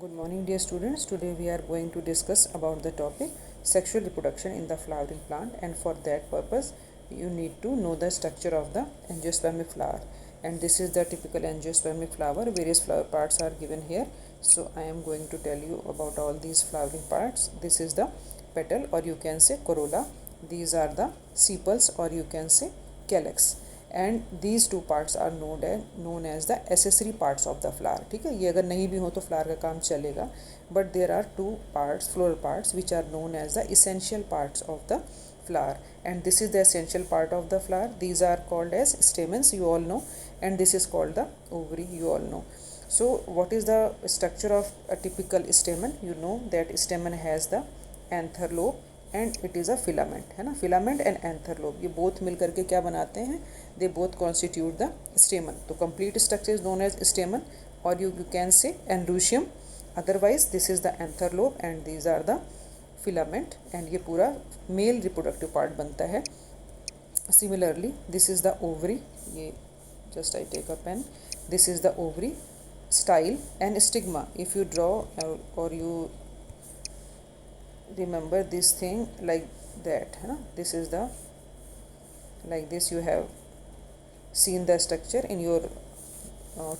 Good morning, dear students. Today we are going to discuss about the topic sexual reproduction in the flowering plant, and for that purpose you need to know the structure of the angiospermic flower. And this is the typical angiospermic flower. Various flower parts are given here. So I am going to tell you about all these flowering parts. This is the petal, or you can say corolla. These are the sepals, or you can say calyx. And these two parts are known as the accessory parts of the flower. ठीक है, ये अगर नहीं भी हो तो flower का काम चलेगा, but there are two parts, floral parts, which are known as the essential parts of the flower, and this is the essential part of the flower. These are called as stamens, you all know, and this is called the ovary, you all know. So what is the structure of a typical stamen? You know that stamen has the anther lobe and it is a filament, है ना. Filament and anther lobe, ये both मिल करके क्या बनाते हैं? They both constitute the stamen. तो complete structure is known as stamen, और you can say androecium. Otherwise this is the anther lobe and these are the filament, and ये पूरा मेल रिप्रोडक्टिव पार्ट बनता है. Similarly this is the ovary. ये just I take a pen. This is the ovary, style and stigma. If you draw और you remember this thing like that, है ना. This is the, like this you have seen the structure in your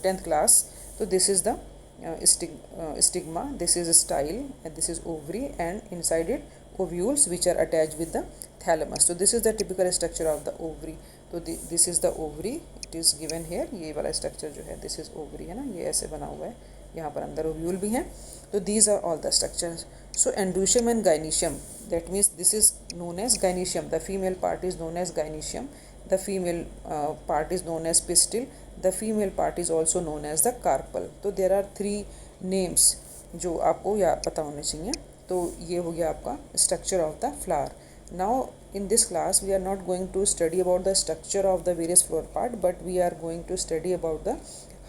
10th class. So this is the stigma, this is style, and this is ovary, and inside it ovules which are attached with the thalamus. So this is the typical structure of the ovary. तो this is the ovary, it is given here. ये वाला structure जो है this is ovary, है ना. ये ऐसे बना हुआ है, यहाँ पर अंदर ओव्यूल भी हैं. तो these are all the structures. So endometrium and gynoecium, that means this is known as gynoecium. The female part is known as gynoecium. The female part is known as pistil. The female part is also known as the carpel. तो there are three names जो आपको या पता होने चाहिए. तो ये हो गया आपका structure of the flower. Now in this class we are not going to study about the structure of the various flower part, but we are going to study about the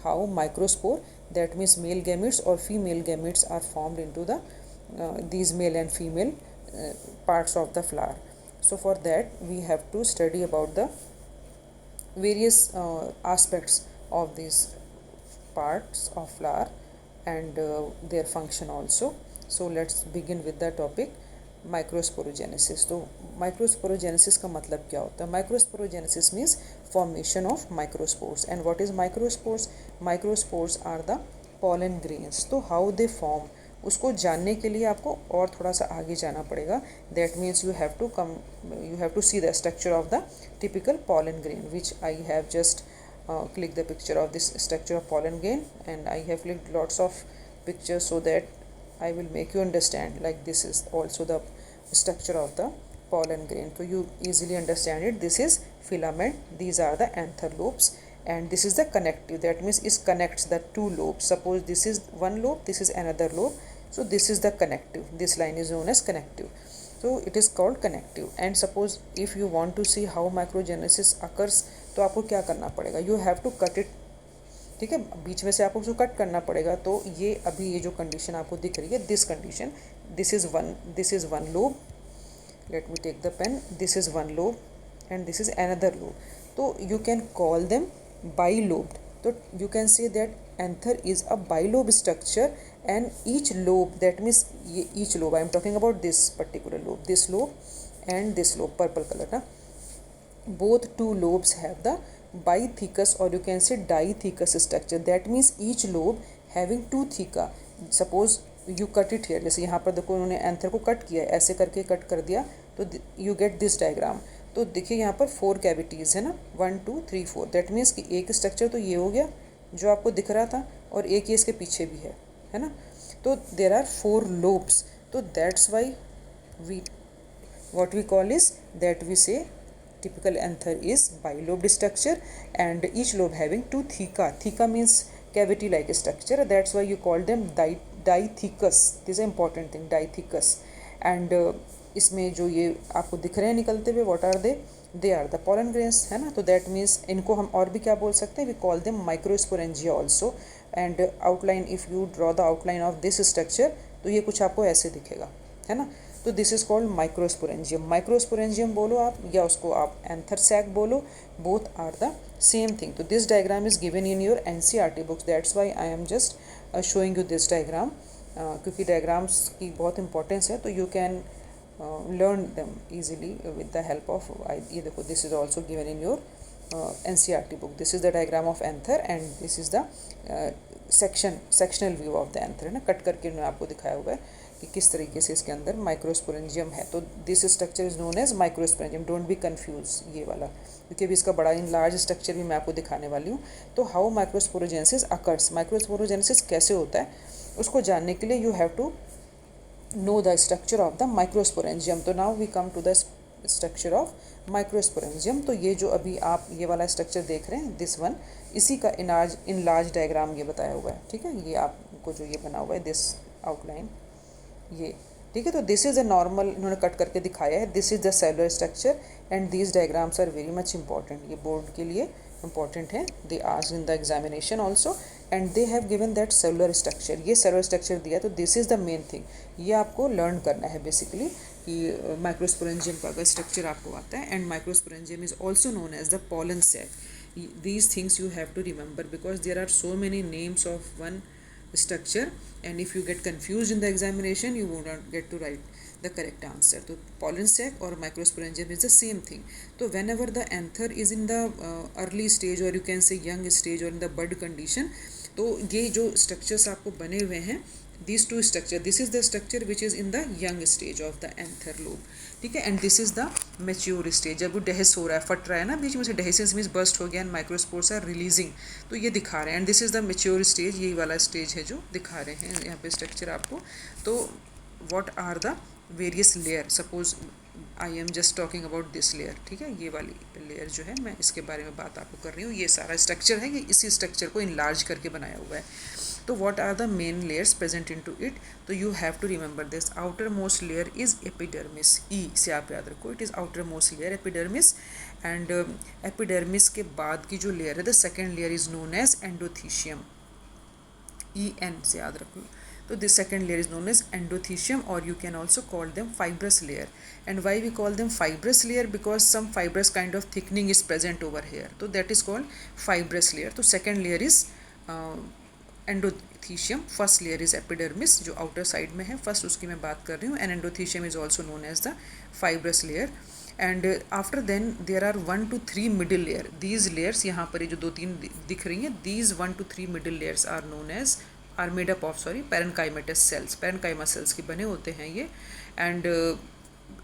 how microspore, that means male gametes or female gametes, are formed into the these male and female parts of the flower. So for that we have to study about the various aspects of these parts of flower and their function also. So let's begin with the topic microsporogenesis. तो microsporogenesis का मतलब क्या होता है? Microsporogenesis means formation of microspores. And what is microspores? Microspores are the pollen grains. तो how they form, उसको जानने के लिए आपको और थोड़ा सा आगे जाना पड़ेगा. That means you have to see the structure of the typical pollen grain, which I have just click the picture of this structure of pollen grain, and I have clicked lots of pictures so that I will make you understand. Like this is also the structure of the pollen grain, so you easily understand it. This is filament, these are the anther lobes, and this is the connective. That means it connects the two lobes. Suppose this is one lobe, this is another lobe, so this is the connective. This line is known as connective, so it is called connective. And suppose if you want to see how microgenesis occurs, तो आपको क्या करना पड़ेगा? You have to cut it. ठीक है, बीच में से आपको उसको कट करना पड़ेगा. तो ये अभी ये जो कंडीशन आपको दिख रही है, this condition, this is one lobe. Let me take the pen. This is one lobe and this is another lobe. तो you can call them bi lobed. तो you can say that anther is a bi lobe structure, and each lobe, that means ये each lobe, I am talking about this particular lobe, this lobe and this lobe, purple colour ना. Both two lobes have the bithecous, or you can say dithecous structure. That means each lobe having two theca. Suppose you cut it here, जैसे यहाँ पर देखो उन्होंने anther को cut किया है, ऐसे करके कट कर दिया, तो you get this diagram. तो देखिए यहाँ पर 4 कैविटीज़ है ना, 1 2 3 4. दैट मीन्स कि एक स्ट्रक्चर तो ये हो गया जो आपको दिख रहा था, और एक ये इसके पीछे भी है ना. तो देर आर 4 लोब्स. तो that's why we what we call is that we say typical anther is bilobed structure, and each lobe having 2 theca. Theca means cavity like structure. That's why you call them dithecous. This is an important thing, dithecous. And इसमें जो ये आपको दिख रहे हैं निकलते हुए, what are they? They are the pollen grains, है ना. तो that means इनको हम और भी क्या बोल सकते हैं? We call them microsporangia also. And outline, if you draw the outline of this structure, तो ये कुछ आपको ऐसे दिखेगा, है ना. तो this is called microsporangium. Microsporangium बोलो आप, या उसको आप एंथर सैक बोलो, both are the same thing. तो this diagram is given in your NCERT books. That's why I am just showing you this diagram. क्योंकि डायग्राम्स की बहुत इंपॉर्टेंस है, तो you can learn them easily with the help of ये देखो, this is also given in your NCERT book. This is the diagram of anther and this is the sectional view of the anther, है ना, cut करके मैंने आपको दिखाया हुआ है कि किस तरीके से इसके अंदर माइक्रोस्पोरेंजियम है. तो this structure is known as microsporangium. Don't be confuse ये वाला, क्योंकि अभी इसका बड़ा इन लार्ज स्ट्रक्चर भी मैं आपको दिखाने वाली हूँ. तो हाउ माइक्रोस्पोरोजेनेसिस अकर्स, माइक्रोस्पोरोजेनेसिस कैसे होता है उसको जानने के लिए you have to know the structure of the microsporangium. तो now we come to the structure of microsporangium. तो ये जो अभी आप ये वाला स्ट्रक्चर देख रहे हैं, दिस वन, इसी का इन लार्ज डायग्राम ये बताया हुआ है. ठीक है, ये आपको जो ये बना हुआ है दिस आउटलाइन, ये ठीक है. तो दिस इज़ अ नॉर्मल, इन्होंने कट करके दिखाया है. This is the cellular structure and these diagrams are very much important. ये बोर्ड के लिए इंपॉर्टेंट है. They asked in the examination also and they have given that cellular structure. ये cellular structure दिया, तो this is the main thing. ये आपको learn करना है बेसिकली कि माइक्रोस्पोरेंजियम का अगर स्ट्रक्चर आपको आता है. And microsporangium is also known as the pollen sac. these things you have to remember because there are so many names of one structure, and if you get confused in the examination you will not get to write the correct answer. So pollen sac or microsporangium is the same thing. So whenever the anther is in the early stage or you can say young stage or in the bud condition, तो ये जो structures आपको बने हुए हैं, these two structure, this is the structure which is in the young stage of the anther lobe. ठीक है, and this is the mature stage. जब वो डेहिस हो रहा है, फट रहा है ना बीच में से, डेहिसिस मीन्स बस्ट हो गया एंड माइक्रोस्पोर्स आर रिलीजिंग, तो ये दिखा रहे हैं. And this is the mature stage, यही वाला स्टेज है जो दिखा रहे हैं यहाँ पे स्ट्रक्चर आपको. तो what are the various layer, suppose I am just talking about this layer. ठीक है, ये वाली लेयर जो है, मैं इसके बारे में बात आपको कर रही हूँ. ये सारा स्ट्रक्चर है, ये इसी स्ट्रक्चर को इनलार्ज करके बनाया हुआ है. तो what are the main layers present into it? तो you have to remember this. outermost layer is epidermis. E से आप याद रखो, it is outermost layer epidermis. and epidermis के बाद की जो layer है, the second layer is known as endothecium. En से याद रखो. So this second layer is known as endothecium, or you can also call them fibrous layer. And why we call them fibrous layer? Because some fibrous kind of thickening is present over here. So that is called fibrous layer. So second layer is endothecium. First layer is epidermis जो outer side में है, first उसकी मैं बात कर रही हूँ. And endothecium is also known as the fibrous layer. And after then there are 1 to 3 middle layer. These layers यहाँ पर ये जो 2-3 दिख रही हैं, these 1 to 3 middle layers are known as are made up of parenchymatous cells. Parenchyma cells के बने होते हैं ये. एंड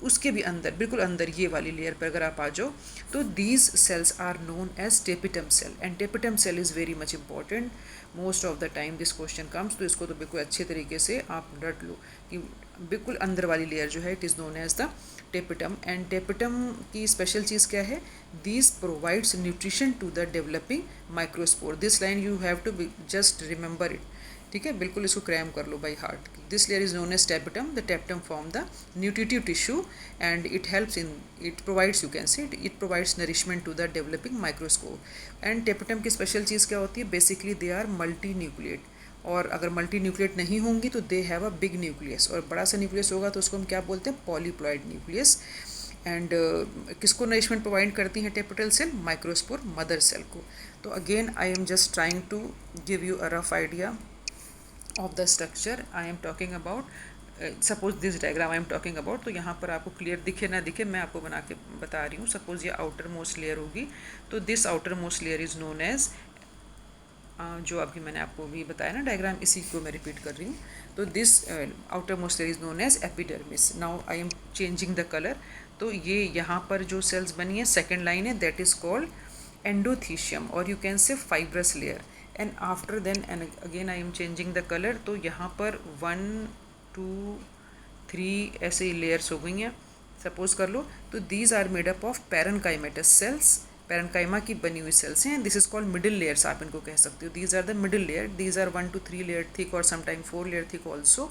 उसके भी अंदर, बिल्कुल अंदर ये वाली लेयर पर अगर आप आ जाओ, तो these cells are known as tapetum cell. And tapetum cell is very much important. Most of the time this question comes, तो इसको तो बिल्कुल अच्छे तरीके से आप रट लो कि बिल्कुल अंदर वाली लेयर जो है, it is known as the tapetum. And tapetum की स्पेशल चीज़ क्या है? This provides nutrition to the developing microspore. This line you have to just remember it. ठीक है, बिल्कुल इसको क्रैम कर लो by heart. This layer is known as tapetum. The tapetum form the nutritive tissue and it helps in, it provides, you can say it provides nourishment to the developing microscope. And tapetum की special चीज़ क्या होती है? Basically they are multinucleate. और अगर multinucleate नहीं होंगी तो they have a big nucleus, और बड़ा सा न्यूक्लियस होगा तो उसको हम क्या बोलते हैं? Polyploid nucleus. एंड किसको नरिशमेंट प्रोवाइड करती हैं tapetal cell? Microspore mother cell को. तो again I am just trying to give you a rough idea of the structure I am talking about. Suppose this diagram I am talking about, तो यहाँ पर आपको clear दिखे ना दिखे, मैं आपको बना के बता रही हूँ. सपोज ये आउटर मोस्ट लेयर होगी, तो this outermost layer is known as, जो अभी मैंने आपको भी बताया ना डायग्राम, इसी को मैं रिपीट कर रही हूँ. तो this outermost layer is known as epidermis. Now I am changing the colour. तो ये यहाँ पर जो सेल्स बनी है, सेकेंड लाइन है, दैट इज़ कॉल्ड एंडोथीशियम, और you can say fibrous layer. And after then and again I am changing the colour. तो यहाँ पर 1 2 3 ऐसे लेयर्स हो गई हैं, सपोज कर लो. तो these are made up of parenchymatous cells. Parenchyma की बनी हुई सेल्स हैं. This is called middle layers, आप इनको कह सकते हो. These are the middle layer. These are 1 to 3 layer thick और sometime 4 layer thick also.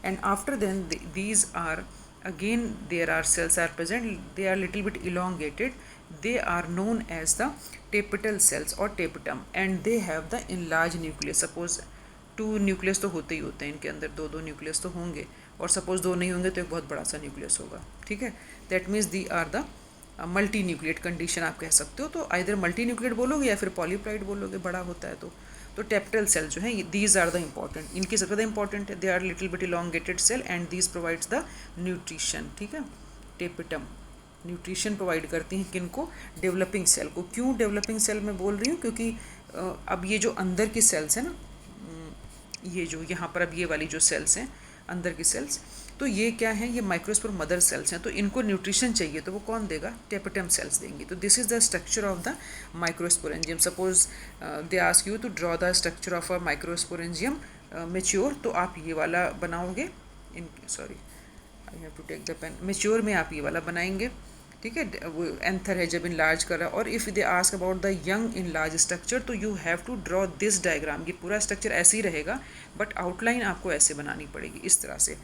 And after then these are again there are cells are present. They are little bit elongated. They are known as the tapetal cells or tapetum, and they have the enlarged nucleus. Suppose 2 nucleus तो होते ही होते हैं इनके अंदर, 2 nucleus तो होंगे, और suppose 2 नहीं होंगे तो एक बहुत बड़ा सा न्यूक्लियस होगा. ठीक है, that means they are the multinucleate condition आप कह सकते हो. तो आइदर मल्टी न्यूक्लिएट बोलोगे या फिर पॉलीप्लॉइड बोलोगे, बड़ा होता है तो तो टेप्टल सेल जो है दीज आर द इम्पॉर्टेंट, इनकी सबसे ज़्यादा इंपॉर्टेंट है, they are little bit elongated cell and these provides the nutrition, ठीक है। टेपिटम न्यूट्रिशन प्रोवाइड करती हैं किनको, डेवलपिंग सेल को। क्यों डेवलपिंग सेल मैं बोल रही हूँ, क्योंकि अब ये जो अंदर की सेल्स हैं ना, ये जो यहाँ पर अब ये वाली जो सेल्स हैं अंदर की सेल्स, तो ये क्या है, ये माइक्रोस्पोर मदर सेल्स हैं, तो इनको न्यूट्रिशन चाहिए तो वो कौन देगा, टेपिटम सेल्स देंगी। तो this is the structure of the microsporangium. Suppose they ask you to draw the structure of a microsporangium mature, तो आप ये वाला बनाओगे, in sorry I have to take the pen, mature में आप ये वाला बनाएंगे, ठीक है। वो एंथर है जब इन लार्ज कर रहा है। और if they ask about the young in large structure, तो you have to draw this diagram. ये पूरा स्ट्रक्चर ऐसे ही रहेगा बट आउटलाइन आपको ऐसे बनानी पड़ेगी, इस तरह से।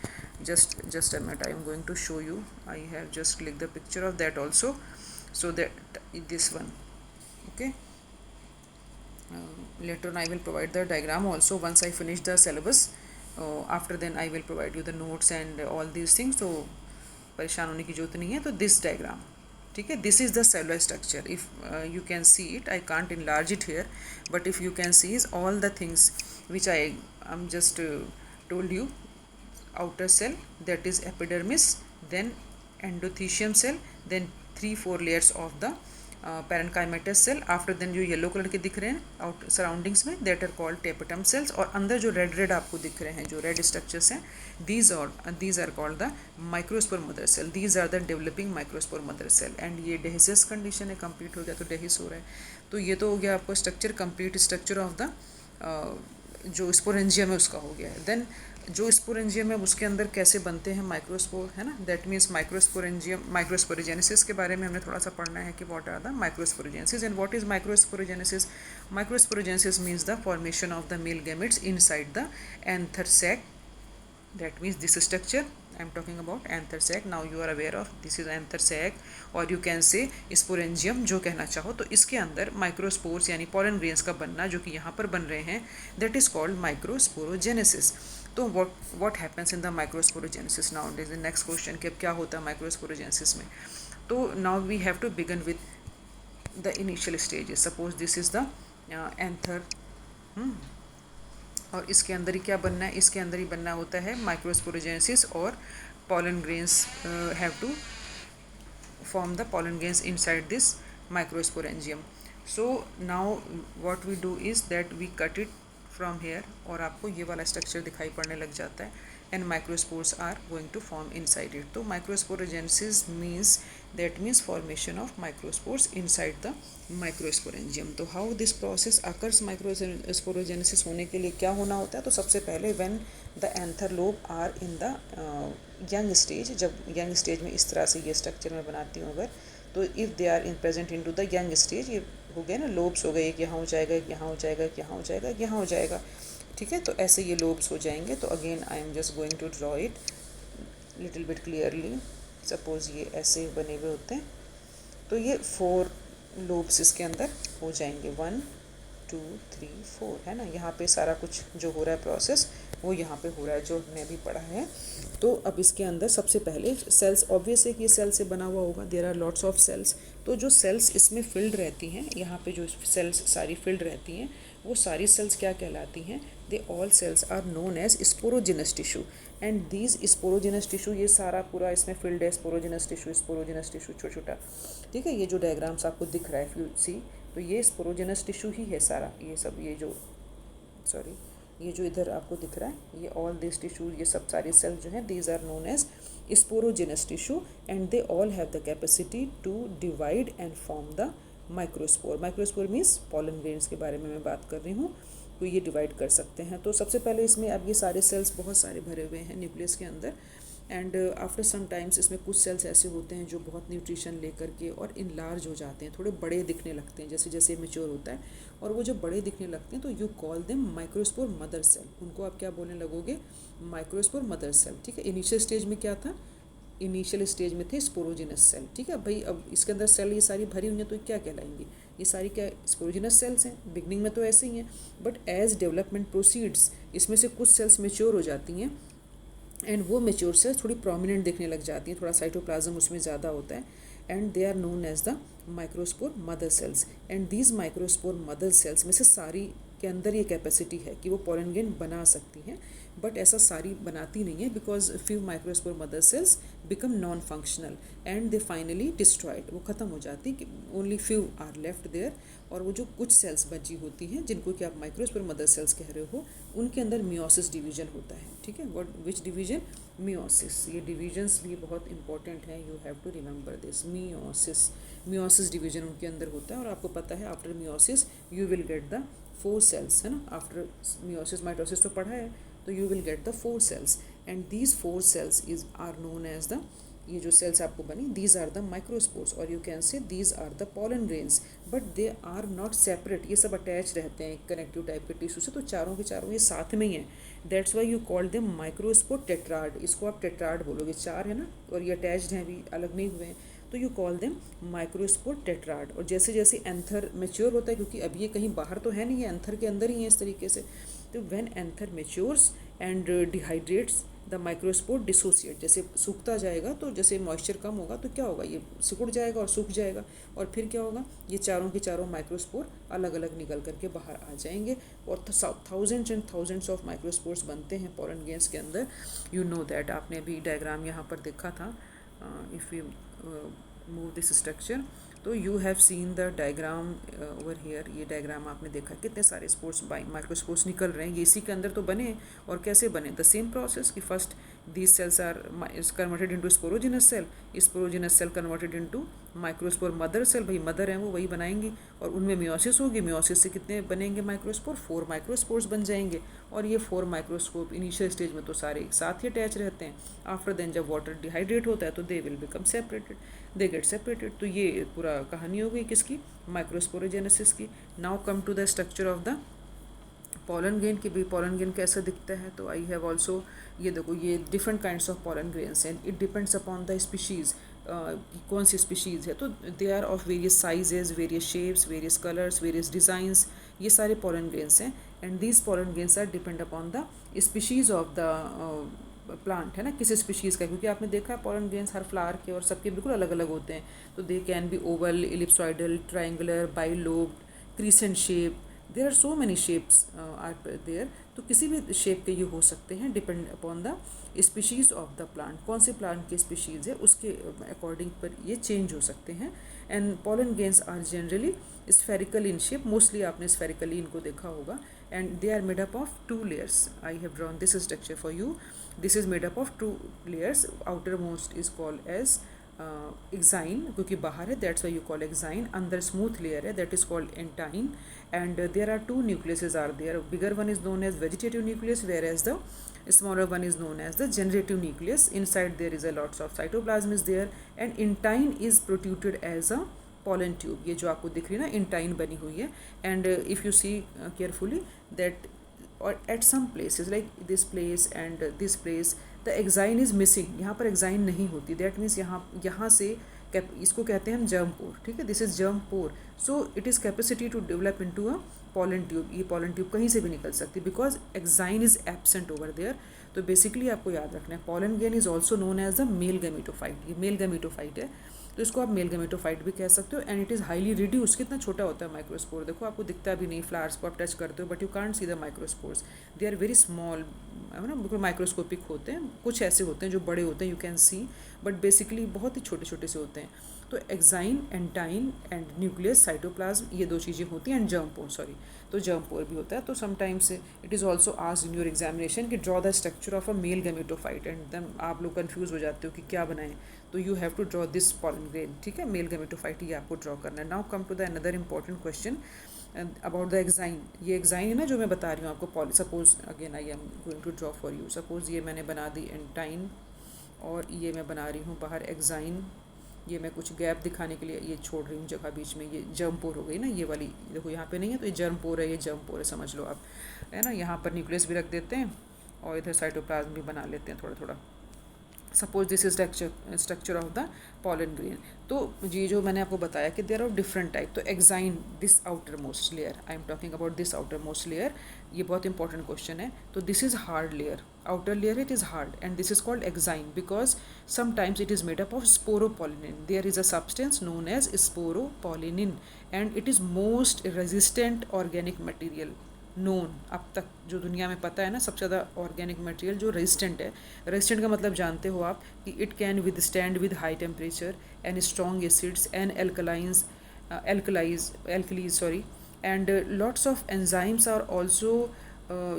just a minute, I am going to show you. I have just clicked the picture of that also, so that this one, okay. Later on I will provide the diagram also once I finish the syllabus. After then I will provide you the notes and all these things, so परेशान होने की जरूरत नहीं है। तो this diagram, ठीक है, this is the cellular structure. If you can see it, I can't enlarge it here, but if you can C is all the things which I am just told you. outer cell, that is epidermis, then endothelium cell, then 3-4 layers of the parenchymatous cell. After then जो yellow colour के दिख रहे हैं out surroundings में, that are called tapetum cells. और अंदर जो red आपको दिख रहे हैं, जो रेड स्ट्रक्चर्स हैं, these are called the microspore mother cell. These are the developing microspore mother cell. and ये डेहिसियस कंडीशन है, कंप्लीट हो गया तो डेहिस हो रहा है। तो ये तो हो गया आपको structure, complete structure of the जो स्पोरेंजियम है उसका हो गया है। देन जो स्पोरेंजियम है उसके अंदर कैसे बनते हैं माइक्रोस्पोर, है ना, दैट मीन्स माइक्रोस्पोरेंजियम, माइक्रोस्पोरोजेनेसिस के बारे में हमने थोड़ा सा पढ़ना है कि what are the microsporogenesis and what is microsporogenesis. Microsporogenesis means the formation of the male gametes inside the anther sac, that means this structure I am talking about, anther sac. Now you are aware of this is anther sac, और you can say sporangium जो कहना चाहो। तो इसके अंदर microspores यानी pollen grains का बनना जो कि यहाँ पर बन रहे हैं, that is called माइक्रोस्पोरोजेनेसिस। तो what happens in the microsporogenesis nowadays? The next question कि अब क्या होता है माइक्रोस्पोरोजेनेसिस में। तो now we have to begin with the initial stages. Suppose this is the anther, और इसके अंदर ही क्या बनना है, इसके अंदर ही बनना होता है माइक्रोस्पोरोजेनेसिस, और pollen grains have to form the pollen grains inside this microsporangium. So now what we do is that we cut it from here, और आपको ये वाला स्ट्रक्चर दिखाई पड़ने लग जाता है, and microspores are going to form inside it. तो microsporogenesis means formation of microspores inside the microsporangium. तो how this process occurs, microsporogenesis होने के लिए क्या होना होता है, तो सबसे पहले when the anther lobe are in the young stage, जब young stage में इस तरह से ये स्ट्रक्चर मैं बनाती हूँ अगर, तो if they are present into the young stage, ये हो गया ना, लोब्स हो गए, एक यहाँ हो जाएगा, एक यहाँ हो जाएगा, एक यहाँ हो जाएगा, एक यहाँ हो जाएगा, ठीक है। तो ऐसे ये लोब्स हो जाएंगे। तो again I am just going to draw it little bit clearly. Suppose ये ऐसे बने हुए होते हैं, तो ये 4 लोब्स इसके अंदर हो जाएंगे, 1 2 3 4, है ना। यहाँ पे सारा कुछ जो हो रहा है प्रोसेस वो यहाँ पे हो रहा है जो हमने अभी पढ़ा है। तो अब इसके अंदर सबसे पहले सेल्स, ऑब्वियस है कि ये सेल से बना हुआ होगा, there are lots of cells. तो जो सेल्स इसमें फिल्ड रहती हैं, यहाँ पे जो सेल्स सारी फिल्ड रहती हैं, वो सारी सेल्स क्या कहलाती हैं, they all cells are known as sporogenous tissue. And these sporogenous tissue, ये सारा पूरा इसमें फिल्ड है, स्पोरोजिनस टिश्यू छोटा छोटा, ठीक है। ये जो डायग्राम्स आपको दिख रहा है इफ यू सी, तो ये स्पोरोजिनस टिश्यू ही है सारा, ये सब, ये जो सॉरी ये जो इधर आपको दिख रहा है, ये ऑल दिस टिश्यू, ये सब सारी सेल जो हैं, these are known as sporogenous tissue and they all have the capacity to divide and form the microspore. Microspore means pollen grains के बारे में मैं बात कर रही हूँ, तो ये डिवाइड कर सकते हैं। तो सबसे पहले इसमें अब ये सारे सेल्स बहुत सारे भरे हुए हैं न्यूक्लियस के अंदर, एंड आफ्टर सम टाइम्स इसमें कुछ सेल्स ऐसे होते हैं जो बहुत न्यूट्रिशन लेकर के और इनलार्ज हो जाते हैं, थोड़े बड़े दिखने लगते हैं जैसे जैसे मेच्योर होता है, और वो जब बड़े दिखने लगते हैं तो you call them microspore mother cell. उनको आप क्या बोलने लगोगे, माइक्रोस्पोर मदर सेल, ठीक है। इनिशियल स्टेज में क्या था, इनिशियल स्टेज में थे स्पोरोजिनस सेल, ठीक है भाई। अब इसके अंदर सेल ये सारी भरी हुई हैं तो क्या कहलाएंगी, ये सारी क्या स्पोरोजिनस सेल्स हैं, बिगनिंग में तो ऐसे ही हैं, बट एज डेवलपमेंट प्रोसीड्स इसमें से कुछ सेल्स मेच्योर हो जाती हैं, एंड वो मेच्योर सेल्स थोड़ी प्रोमिनेंट दिखने लग जाती हैं, थोड़ा साइटोप्लाज्म उसमें ज़्यादा होता है, and they are known as the microspore mother cells. And these microspore mother cells में से सारी के अंदर ये कैपेसिटी है कि वो पॉलन ग्रेन बना सकती हैं, बट ऐसा सारी बनाती नहीं है, because few microspore mother cells become non functional and they finally destroyed, वो ख़त्म हो जाती कि only few are left there. और वो जो कुछ सेल्स बची होती हैं जिनको कि आप माइक्रोस्पोर मदर सेल्स कह रहे हो, उनके अंदर मियोसिस डिवीजन होता है, ठीक है। What which division? मियोसिस। ये डिवीजन्स भी बहुत इंपॉर्टेंट हैं, you have to remember this. Meiosis division उनके अंदर होता है, और आपको पता है after meiosis you will get the 4 cells, है ना। आफ्टर मियोसिस माइटोसिस तो पढ़ा है, तो you will get the 4 cells, and these 4 cells is are known as the, ये जो सेल्स आपको बनी, दीज आर द माइक्रोस्पोर्स, और you can say these are the pollen grains, but they are not separate. ये सब attach रहते हैं connective type के टिश्यू से, तो चारों के चारों ये साथ में ही हैं। That's why you call them microspore tetrad. इसको आप टेट्राड बोलोगे, 4 है ना, और ये अटैच्ड हैं, अभी अलग नहीं हुए हैं, तो you call them microspore tetrad. और जैसे जैसे एंथर मेच्योर होता है, क्योंकि अभी ये कहीं बाहर तो है नहीं, ये एंथर के अंदर ही है इस तरीके से, तो when anther matures and dehydrates the microspore dissociate, जैसे सूखता जाएगा, तो जैसे मॉइस्चर कम होगा तो क्या होगा, ये सिकुड़ जाएगा और सूख जाएगा, और फिर क्या होगा, ये चारों के चारों माइक्रोस्पोर अलग अलग निकल करके बाहर आ जाएंगे, और thousands and thousands of microspores बनते हैं पॉलन ग्रेन्स के अंदर। यू नो दैट, आपने अभी डायग्राम यहाँ पर देखा था, if you move this structure, तो you have seen the diagram over here. ये डायग्राम आपने देखा, कितने सारे स्पोर्ट्स माइक्रोस्पोर्स निकल रहे हैं, ये इसी के अंदर तो बने। और कैसे बने? द सेम प्रोसेस कि first these cells are converted into sporogenous cell, sporogenous cell converted into microspore mother cell, भाई मदर हैं वो, वही बनाएंगी, और उनमें मियोसिस होगी, मियोसिस से कितने बनेंगे माइक्रोस्पोर? 4 माइक्रोस्पोर्स बन जाएंगे, और ये 4 माइक्रोस्कोप इनिशियल स्टेज में तो सारे एक साथ ही अटैच रहते हैं। आफ्टर देन जब वाटर डिहाइड्रेट होता है तो they will become separated, they get separated. तो ये पूरा कहानी हो गई किसकी? माइक्रोस्पोरोजेनेसिस की। Now come to the structure of the pollen grain, कि भाई पॉलन ग्रेन कैसा दिखता है। तो आई हैव ऑल्सो, ये देखो, ये different kinds of pollen grains हैं, it depends upon the species, कौन सी स्पीशीज़ है, तो they are of various sizes, various shapes, various colours, various designs, ये सारे पॉलन ग्रेन्स हैं, and these pollen grains are depend upon the species of the plant, है ना, किसी स्पीशीज़ का, क्योंकि आपने देखा है पॉलन ग्रेन्स हर फ्लावर के और सबके बिल्कुल अलग अलग होते हैं। तो they can be oval, ellipsoidal, triangular, bilobed, crescent shape, there are so many shapes are there. तो किसी भी शेप के ये हो सकते हैं, depend upon the species of the plant, कौन से प्लांट की स्पीशीज़ है उसके अकॉर्डिंग पर ये चेंज हो सकते हैं। And pollen grains are generally spherical in shape, mostly आपने स्फेरिकली इनको देखा होगा, and they are made up of 2 layers. I have drawn this structure for you. This is made up of 2 layers. Outer most is called as exine, क्योंकि बाहर है, that's why you call exine. अंदर smooth layer है, that is called entine. And there are 2 nucleuses are there. Bigger one is known as vegetative nucleus, whereas the smaller one is known as the generative nucleus. Inside there is a lots of cytoplasm is there, and intine is protruded as a pollen tube. ये जो आपको दिख रही है ना, intine बनी हुई है, and if you see carefully that, or at some places like this place and this place, the exine is missing. यहाँ पर exine नहीं होती, that means यहाँ से इसको कहते हैं हम germ pore, ठीक है, this is germ pore. So it is capacity to develop into a pollen tube. ये पॉलन ट्यूब कहीं से भी निकल सकती है, because exine is absent over there. तो बेसिकली आपको याद रखना है, pollen grain is also known as the male gametophyte. ये मेल गैमेटोफाइट है, तो इसको आप मेल गैमेटोफाइट भी कह सकते हो. And it is highly reduce. कितना छोटा होता है माइक्रोस्पोर, देखो आपको दिखता भी नहीं, फ्लावर्स को आप टच करते हो but you can't see the microspores, they are very small, है ना, बिल्कुल माइक्रोस्कोपिक होते हैं. कुछ ऐसे होते हैं जो बड़े होते हैं, you can see, but basically बहुत ही छोटे छोटे से होते हैं. तो exine, intine and nucleus, cytoplasm, ये 2 चीज़ें होती हैं. एंड जर्म पोर, सॉरी, तो जर्म पोर भी होता है. तो sometimes it is also asked in your examination कि draw the structure of a male gametophyte, and then आप लोग कंफ्यूज हो जाते हो कि क्या बनाएं. तो you have to draw this pollen grain, ठीक है, मेल गैमेटोफाइट ये आपको ड्रॉ करना है. Now come to the another important question about the exine. ये एक्साइन है ना जो मैं बता रही हूँ आपको, suppose again I am going to draw for you. Suppose ये मैंने बना दी एंटाइन, और ये मैं बना रही हूँ बाहर एक्साइन. ये मैं कुछ गैप दिखाने के लिए ये छोड़ रही हूँ जगह बीच में. ये जर्म पोर हो गई ना, ये वाली देखो यहाँ पे नहीं है, तो ये जर्म पोर है, ये जर्म पोर है, समझ लो आप, है ना. यहाँ पर न्यूक्लियस भी रख देते हैं और इधर साइटोप्लाज्म भी बना लेते हैं थोड़ा थोड़ा. Suppose this is structure of the pollen grain. तो ये जो मैंने आपको बताया कि देयर आर डिफरेंट टाइप. तो exine, this outermost layer, I am talking about this outermost layer. ये बहुत इंपॉर्टेंट क्वेश्चन है. तो this is hard layer, outer layer it is hard, and this is called exine because sometimes it is made up of sporopollenin. There is a substance known as sporopollenin, and it is most resistant organic material. Known अब तक जो दुनिया में पता है ना सबसे ज़्यादा ऑर्गेनिक मटेरियल जो रेजिस्टेंट है। रेजिस्टेंट का मतलब जानते हो आप कि it can withstand with high temperature and strong acids and alkalines alkalis sorry and lots of enzymes are also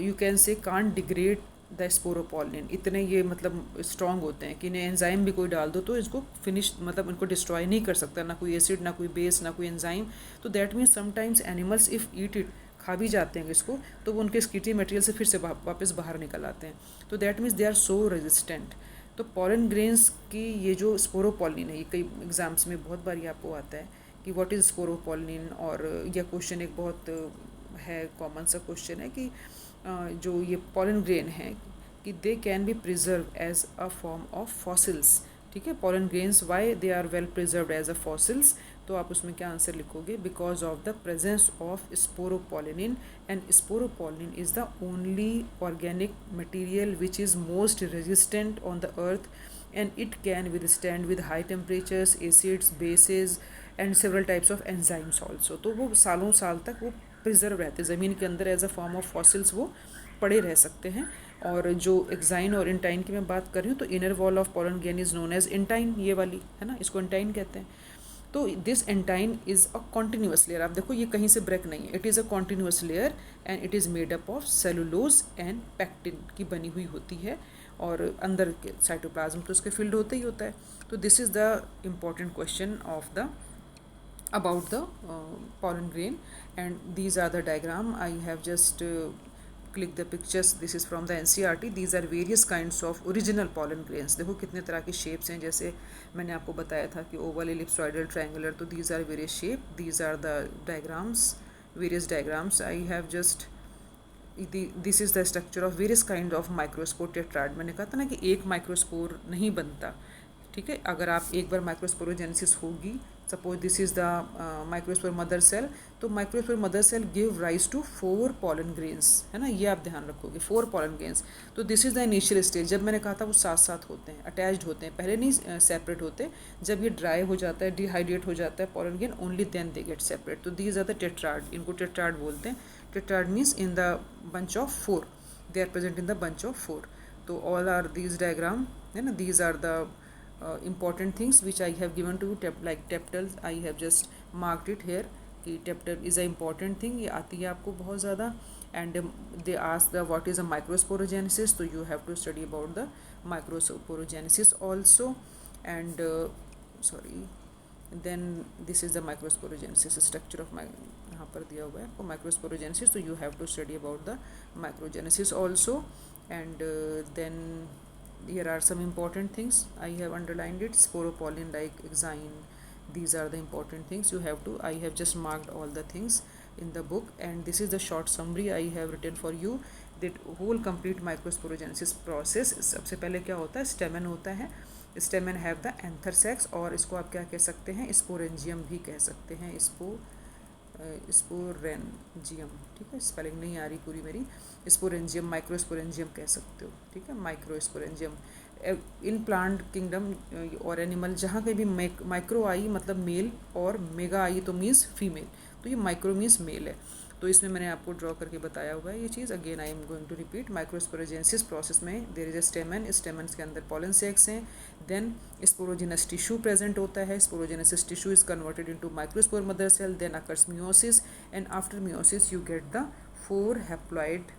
you can say can't degrade the sporopollenin. इतने ये मतलब स्ट्रॉन्ग होते हैं कि इन्हें एंजाइम भी कोई डाल दो तो इसको फिनिश मतलब इनको डिस्ट्रॉय नहीं कर सकता, ना कोई एसिड ना कोई बेस ना कोई एंजाइम। तो that means sometimes animals if eat it, खा भी जाते हैं इसको, तो वो उनके स्कीटी मटेरियल से फिर से वापस बाहर निकल आते हैं। तो that means they are so resistant. तो पॉलन ग्रेन्स की ये जो स्पोरोपोलिन है, ये कई एग्जाम्स में बहुत बार आपको आता है कि व्हाट इज़ स्पोरोपोलिन। और यह क्वेश्चन एक बहुत है कॉमन सा क्वेश्चन है कि जो ये पॉलन ग्रेन है कि they can be preserve as a form of fossils. ठीक है, pollen grains why they are well preserve as a fossils. तो आप उसमें क्या आंसर लिखोगे, because of the presence of sporopollenin and sporopollenin is the only organic material which is most resistant on the earth and it can withstand with high temperatures, acids, bases and several types of enzymes also। तो वो सालों साल तक वो preserve रहते हैं ज़मीन के अंदर as a form of fossils, वो पड़े रह सकते हैं। और जो एक्साइन और इंटाइन की मैं बात कर रही हूँ तो inner wall of pollen grain is known as intine, ये वाली है ना, इसको इंटाइन कहते हैं। तो this intine is a continuous layer. आप देखो ये कहीं से ब्रेक नहीं है, it is a continuous layer and it is made up of cellulose and pectin की बनी हुई होती है। और अंदर के साइटोप्लाज्म तो उसके फिल्ड होते ही होता है। तो this is the important question of the about the pollen grain, and these are the diagram I have just click the pictures. This is from the NCERT. These are various kinds of original pollen grains। देखो कितने तरह के shapes हैं, जैसे मैंने आपको बताया था कि oval, ellipsoidal, triangular, तो these are various shape। These are the diagrams, various diagrams I have just this is the structure of various kind of microspore tetrad. मैंने कहा था ना कि एक माइक्रोस्पोर नहीं बनता। ठीक है, अगर आप एक बार माइक्रोस्पोरोजेनेसिस होगी, suppose this is the microspore mother cell, तो microspore mother cell give rise to 4 pollen grains, है ना, ये आप ध्यान रखोगे 4 पॉलन ग्रेन्स। तो this is the initial stage. जब मैंने कहा था वो साथ साथ होते हैं, अटैच्ड होते हैं, पहले नहीं सेपरेट होते। जब ये ड्राई हो जाता है, डिहाइड्रेट हो जाता है pollen grain, only then they get separate. तो दीज आर द टेट्राड, इनको टेट्राड बोलते हैं। Tetrad means in the bunch of 4, they are present in the bunch of 4। तो all are these diagram, है ना, these are the important things which I have given to you। like teptal I have just marked it here कि teptal is a important thing, ये आती है आपको बहुत ज़्यादा। and they ask the what is a microsporogenesis, तो you have to study about the microsporogenesis also। and sorry, then this is the microsporogenesis structure of my, यहाँ पर दिया हुआ है आपको माइक्रोस्पोरोजेनेसिस, तो you have to study about the microgenesis also. And then here are some important things I have underlined it, sporopolin like exine, these are the important things you have to, I have just marked all the things in the book, and this is the short summary I have written for you that whole complete microsporogenesis process। सबसे पहले क्या होता है, स्टेमन होता है, स्टेमन have the anther sex, और इसको आप क्या कह सकते हैं, स्पोरेंजियम भी कह सकते हैं, स्पोरेंजियम। ठीक है, स्पेलिंग नहीं आ रही पूरी मेरी, स्पोरेंजियम, माइक्रोस्पोरेंजियम कह सकते हो। ठीक है, माइक्रोस्पोरेंजियम। इन प्लांट किंगडम और एनिमल जहाँ कहीं भी माइक्रो आई मतलब मेल और मेगा आई तो मीन्स फीमेल, तो ये माइक्रो मीन्स मेल है। तो इसमें मैंने आपको ड्रॉ करके बताया हुआ है ये चीज़। Again I am going to repeat, microsporogenesis process में there is a stamen, stamens के अंदर पॉलन सेक्स हैं। देन स्पोरोजेनस टिश्यू प्रेजेंट होता है, sporogenesis tissue is converted into microspore mother cell, then occurs meiosis, and after meiosis you get the 4 haploid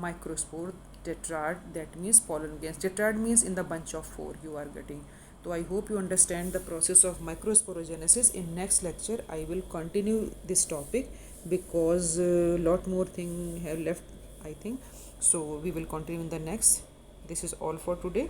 microspore tetrad, that means pollen grains। Tetrad means in the bunch of 4 you are getting। So I hope you understand the process of microsporogenesis। In next lecture I will continue this topic because lot more thing have left I think, so we will continue in the next। This is all for today।